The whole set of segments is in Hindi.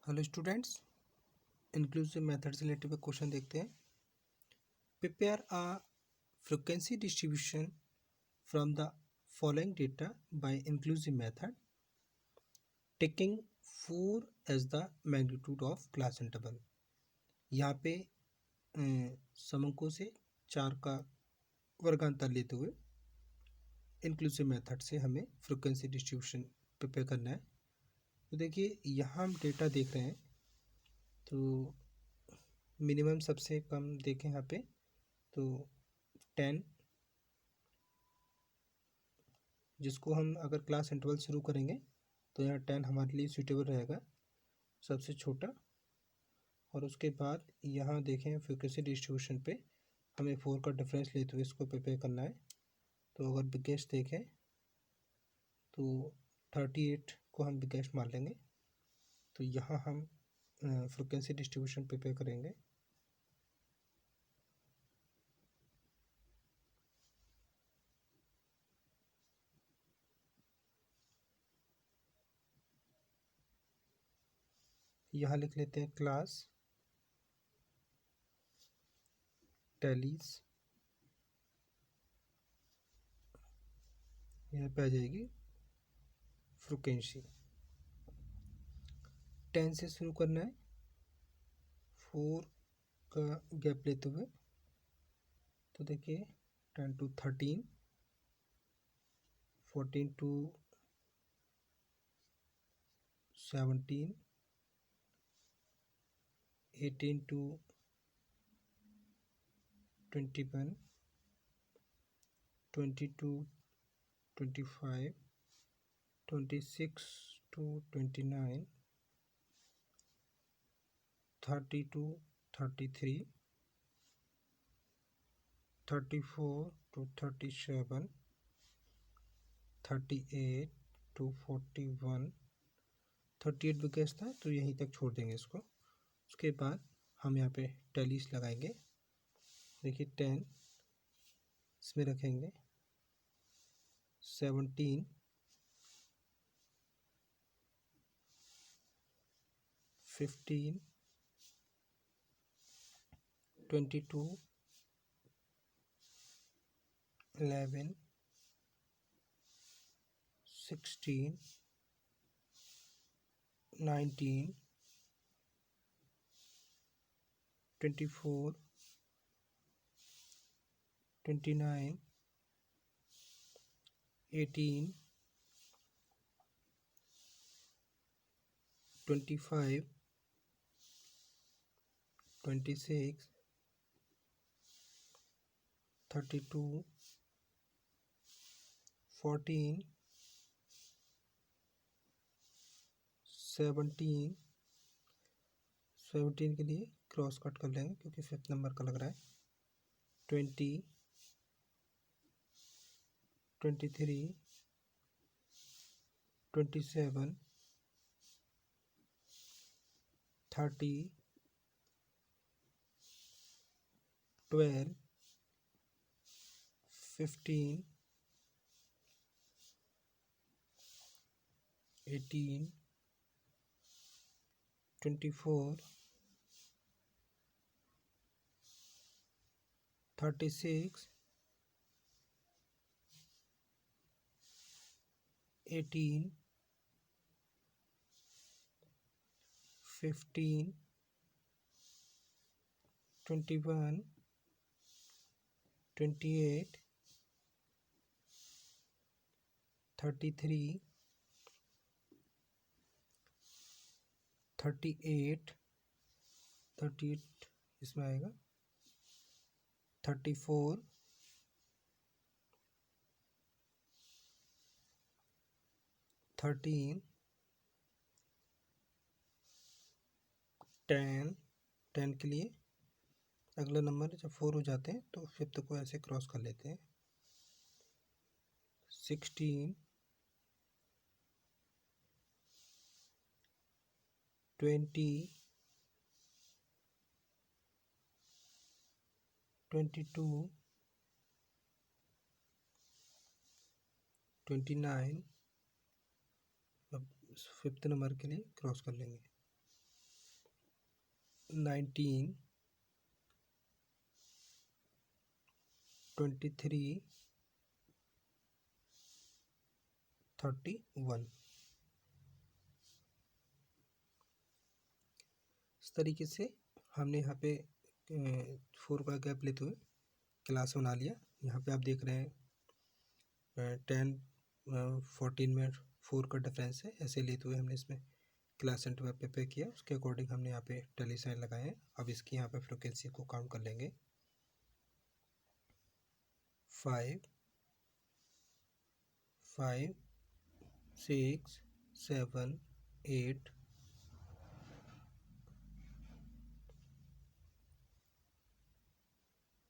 हेलो स्टूडेंट्स, इंक्लूसिव मेथड से रिलेटेड क्वेश्चन देखते हैं। Prepare a frequency distribution from the following data by inclusive method taking 4 as the magnitude of class interval. यहाँ पे समंकों से 4 का वर्गांतर लेते हुए इंक्लूसिव मेथड से हमें फ्रीक्वेंसी डिस्ट्रीब्यूशन प्रिपेयर करना है। तो देखिए, यहाँ हम डेटा देख रहे हैं, तो मिनिमम सबसे कम देखें यहाँ पे तो 10, जिसको हम अगर क्लास इंटरवल शुरू करेंगे तो यहाँ 10 हमारे लिए सूटेबल रहेगा, सबसे छोटा। और उसके बाद यहाँ देखें फ्रीक्वेंसी डिस्ट्रीब्यूशन पे हमें 4 का डिफरेंस लेते हुए इसको प्रिपेयर करना है। तो अगर बिगेस्ट देखें तो 38 को हम बिगेस्ट मान लेंगे। तो यहाँ हम फ्रीक्वेंसी डिस्ट्रीब्यूशन प्रिपेयर करेंगे। यहाँ लिख लेते हैं क्लास टैलीज, यहाँ पे आ जाएगी फ्रीक्वेंसी। 10 से शुरू करना है, 4 का गैप लेते हुए। तो देखिए 10 to 13, 14 to 17, 18 to 21, 20 to 25, 26 to 29, 30 to 33, 34 to 37, 38 to 41। 38 wickets था तो यहीं तक छोड़ देंगे इसको। उसके बाद हम यहाँ पे टैलीस लगाएंगे। देखिए 10 इसमें रखेंगे, 17, 15, 22, 11, 16, 19, 24, 29, 18, 25, 26, 32, 14, 17। 17 के लिए क्रॉस कट कर लेंगे क्योंकि 5th नंबर का लग रहा है। 20, 23, 27, 30, 12, 15, 18, 24, 36, 18, 15, 21, 28, 33, 38, 38 इसमें आएगा, 34, 13, 10। 10 के लिए अगला नंबर जब 4 हो जाते हैं तो 5th को ऐसे क्रॉस कर लेते हैं। 16, 20, 22, 29। अब 5th नंबर के लिए क्रॉस कर लेंगे। 19, 23, 31। इस तरीके से हमने यहाँ पे 4 का गैप लेते हुए क्लास बना लिया। यहाँ पे आप देख रहे हैं 10 14 में 4 का डिफरेंस है। ऐसे लेते हुए हमने इसमें क्लास इंटरवल प्रिपेयर किया, उसके अकॉर्डिंग हमने यहाँ पे टैली साइन लगाए हैं। अब इसकी यहाँ पे फ्रिक्वेंसी को काउंट कर लेंगे। 5 5 6 7 8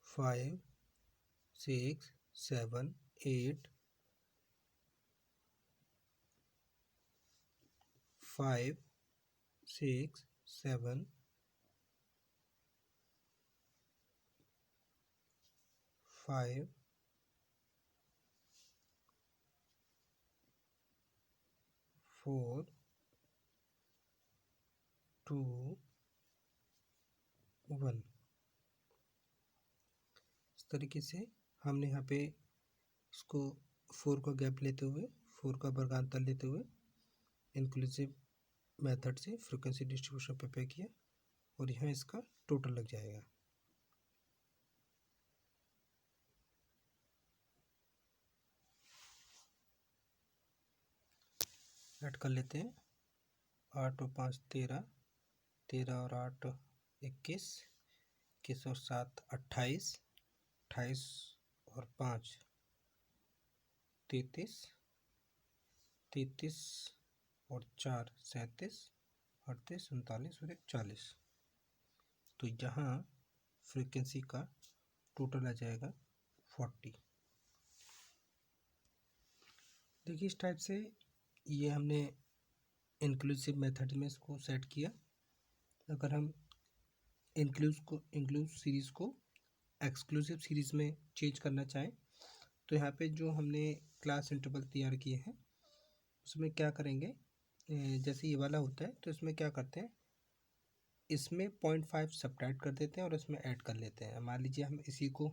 5 6 7 8 5 6 7 5 4 2 1। इस तरीके से हमने यहाँ पे इसको 4 का गैप लेते हुए 4 का वर्गांतर लेते हुए इंक्लूसिव मेथड से फ्रीक्वेंसी डिस्ट्रीब्यूशन प्रिपेयर किया और यहाँ इसका टोटल लग जाएगा। ऐड कर लेते हैं। 8 और 5 13, 13 और 8 21, 21 और 7 28, 28 और 5 33, 33 और 4 37, 38 39 और 1 40। तो यहाँ फ्रीक्वेंसी का टोटल आ जाएगा 40। देखिए इस टाइप से ये हमने इंक्लूसिव मेथड में इसको सेट किया। अगर हम इंक्लूसिव सीरीज़ को एक्सक्लूसिव सीरीज़ में चेंज करना चाहें तो यहाँ पे जो हमने क्लास इंटरवल तैयार किए हैं उसमें क्या करेंगे, जैसे ये वाला होता है तो इसमें क्या करते हैं, इसमें 0.5 सब्ट्रैक्ट कर देते हैं और इसमें ऐड कर लेते हैं। मान लीजिए हम इसी को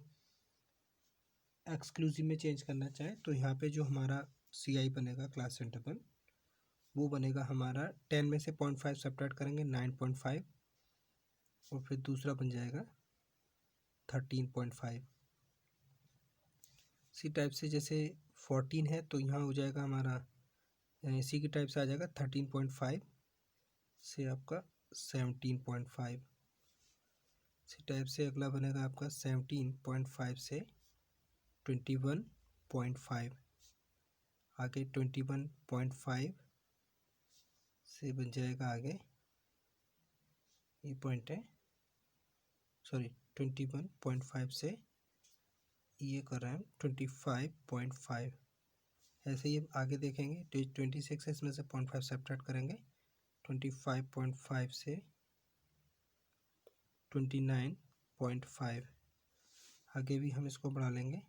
एक्सक्लूसिव में चेंज करना चाहें तो यहाँ पे जो हमारा CI बनेगा क्लास इंटरवल वो बनेगा हमारा 10 में से 0.5 सब्ट्रैक्ट करेंगे 9.5 और फिर दूसरा बन जाएगा 13.5। इसी टाइप से जैसे 14 है तो यहाँ हो जाएगा हमारा इसी की टाइप से आ जाएगा 13.5 से आपका 17.5। इसी टाइप से अगला बनेगा आपका 17.5 से 21.5, आगे 21.5 से बन जाएगा आगे ये पॉइंट है, सॉरी 21.5 से ये कर रहे हैं 25.5। ऐसे ही आगे देखेंगे 26 है, इसमें से 0.5 सब्ट्रैक्ट करेंगे 25.5 से 29.5। आगे भी हम इसको बढ़ा लेंगे,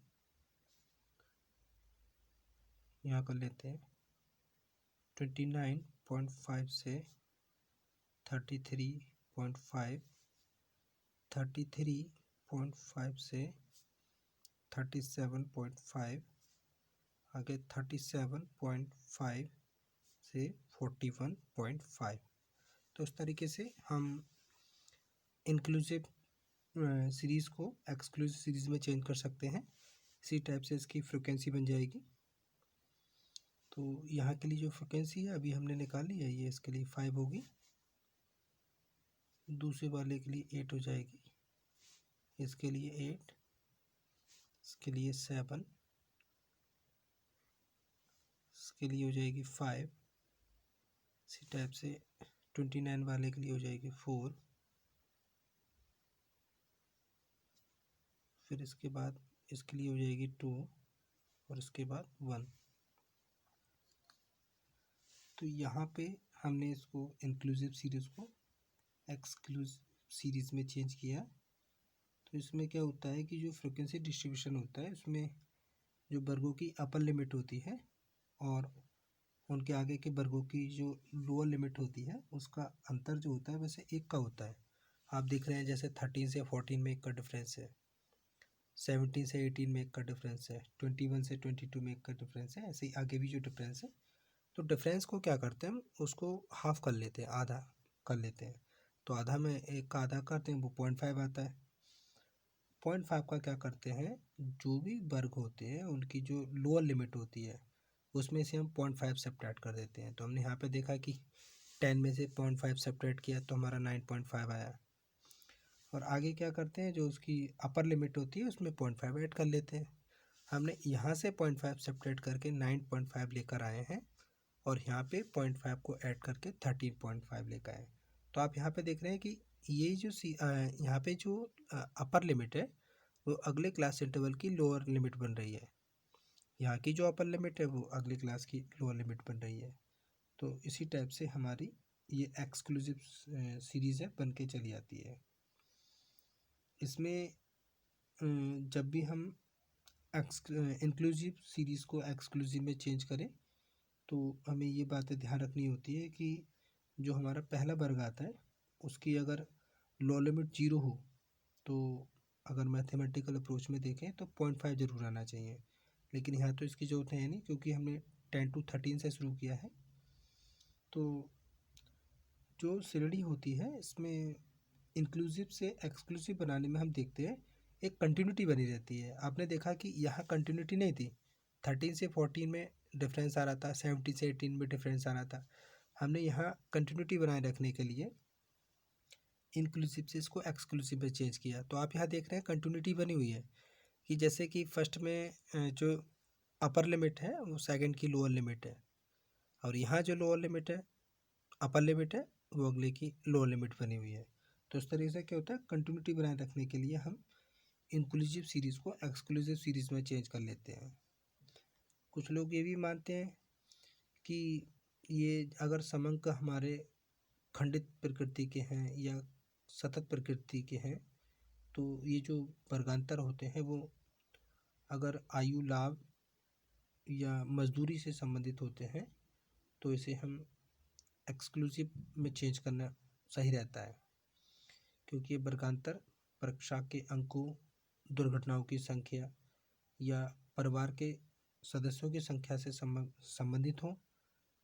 यहाँ कर लेते हैं 29.5 से 33.5, 33.5 से 37.5, आगे 37.5 से 41.5। तो इस तरीके से हम इंक्लूसिव सीरीज़ को एक्सक्लूसिव सीरीज़ में चेंज कर सकते हैं। इसी टाइप से इसकी फ्रिक्वेंसी बन जाएगी। तो यहाँ के लिए जो फ्रिक्वेंसी है अभी हमने निकाली है, ये इसके लिए 5 होगी, दूसरे वाले के लिए 8 हो जाएगी, इसके लिए 8, इसके लिए 7, इसके लिए हो जाएगी 5। इसी टाइप से 29 वाले के लिए हो जाएगी 4, फिर इसके बाद इसके लिए हो जाएगी 2 और इसके बाद 1। तो यहाँ पे हमने इसको इंक्लूसिव सीरीज़ को एक्सक्लूसिव सीरीज़ में चेंज किया। तो इसमें क्या होता है कि जो फ्रिक्वेंसी डिस्ट्रीब्यूशन होता है उसमें जो वर्गों की अपर लिमिट होती है और उनके आगे के वर्गों की जो लोअर लिमिट होती है उसका अंतर जो होता है वैसे 1 का होता है। आप देख रहे हैं जैसे 13 से 14 में 1 का डिफरेंस है, 17 से 18 में 1 का डिफरेंस है, 21 से 22 में 1 का डिफरेंस है, ऐसे ही आगे भी जो डिफरेंस है। तो डिफरेंस को क्या करते हैं हम, उसको हाफ कर लेते हैं, आधा कर लेते हैं। तो आधा में 1 का आधा करते हैं, वो 0.5 आता है। 0.5 का क्या करते हैं, जो भी वर्ग होते हैं उनकी जो लोअर लिमिट होती है उसमें से हम 0.5 सब्ट्रैक्ट कर देते हैं। तो हमने यहाँ पे देखा कि 10 में से 0.5 सब्ट्रैक्ट किया तो हमारा 9.5 आया। और आगे क्या करते हैं, जो उसकी अपर लिमिट होती है उसमें 0.5 ऐड कर लेते हैं। हमने यहाँ से 0.5 सब्ट्रैक्ट करके 9.5 लेकर आए हैं, और यहाँ पे 0.5 को ऐड करके 13.5 लेकर आए। तो आप यहाँ पे देख रहे हैं कि ये जो यहाँ पे जो अपर लिमिट है वो अगले क्लास इंटरवल की लोअर लिमिट बन रही है, यहाँ की जो अपर लिमिट है वो अगले क्लास की लोअर लिमिट बन रही है। तो इसी टाइप से हमारी ये एक्सक्लूसिव सीरीज़ है बन के चली आती है। इसमें जब भी हम इंक्लूसिव सीरीज़ को एक्सक्लूसिव में चेंज करें तो हमें ये बातें ध्यान रखनी होती है कि जो हमारा पहला वर्ग आता है उसकी अगर लो लिमिट 0 हो, तो अगर मैथमेटिकल अप्रोच में देखें तो 0.5 ज़रूर आना चाहिए। लेकिन यहाँ तो इसकी ज़रूरत है नहीं, क्योंकि हमने 10 to 13 से शुरू किया है। तो जो श्रेणी होती है इसमें इंक्लूसिव से एक्सक्लूसिव बनाने में हम देखते हैं एक कंटिन्यूटी बनी रहती है। आपने देखा कि यहाँ कंटिन्यूटी नहीं थी, 13 से 14 में डिफरेंस आ रहा था, 17 से 18 में डिफरेंस आ रहा था। हमने यहाँ कंटिन्यूटी बनाए रखने के लिए इंक्लूसिव से इसको एक्सक्लूसिव में चेंज किया। तो आप यहाँ देख रहे हैं कंटिन्यूटी बनी हुई है कि जैसे कि फर्स्ट में जो अपर लिमिट है वो सेकंड की लोअर लिमिट है, और यहाँ जो लोअर लिमिट है अपर लिमिट है वो अगले की लोअर लिमिट बनी हुई है। तो इस तरीके से क्या होता है, कंटिन्यूटी बनाए रखने के लिए हम इंक्लूसिव सीरीज़ को एक्सक्लूसिव सीरीज़ में चेंज कर लेते हैं। कुछ लोग ये भी मानते हैं कि ये अगर समंक हमारे खंडित प्रकृति के हैं या सतत प्रकृति के हैं, तो ये जो वर्गांतर होते हैं वो अगर आयु लाभ या मजदूरी से संबंधित होते हैं तो इसे हम एक्सक्लूसिव में चेंज करना सही रहता है, क्योंकि ये वर्गांतर परीक्षा के अंकों, दुर्घटनाओं की संख्या या परिवार के सदस्यों की संख्या से संबंधित हो,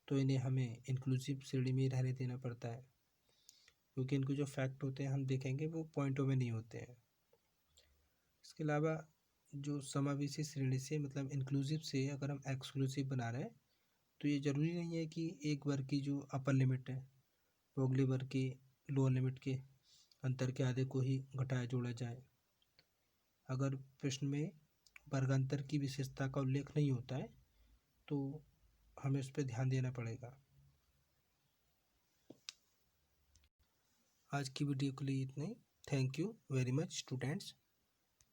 तो इन्हें हमें इंक्लूसिव श्रेणी में ही रहने देना पड़ता है, क्योंकि इनके जो फैक्ट होते हैं हम देखेंगे वो पॉइंटों में नहीं होते हैं। इसके अलावा जो समावेशी श्रेणी से मतलब इंक्लूसिव से अगर हम एक्सक्लूसिव बना रहे हैं तो ये ज़रूरी नहीं है कि एक वर्ग की जो अपर लिमिट है वो अगले वर्ग की लोअर लिमिट के अंतर के आधे को ही घटाया जोड़ा जाए। अगर प्रश्न में वर्गांतर की विशेषता का उल्लेख नहीं होता है तो हमें उस पर ध्यान देना पड़ेगा। आज की वीडियो के लिए इतना ही। Thank you very much students.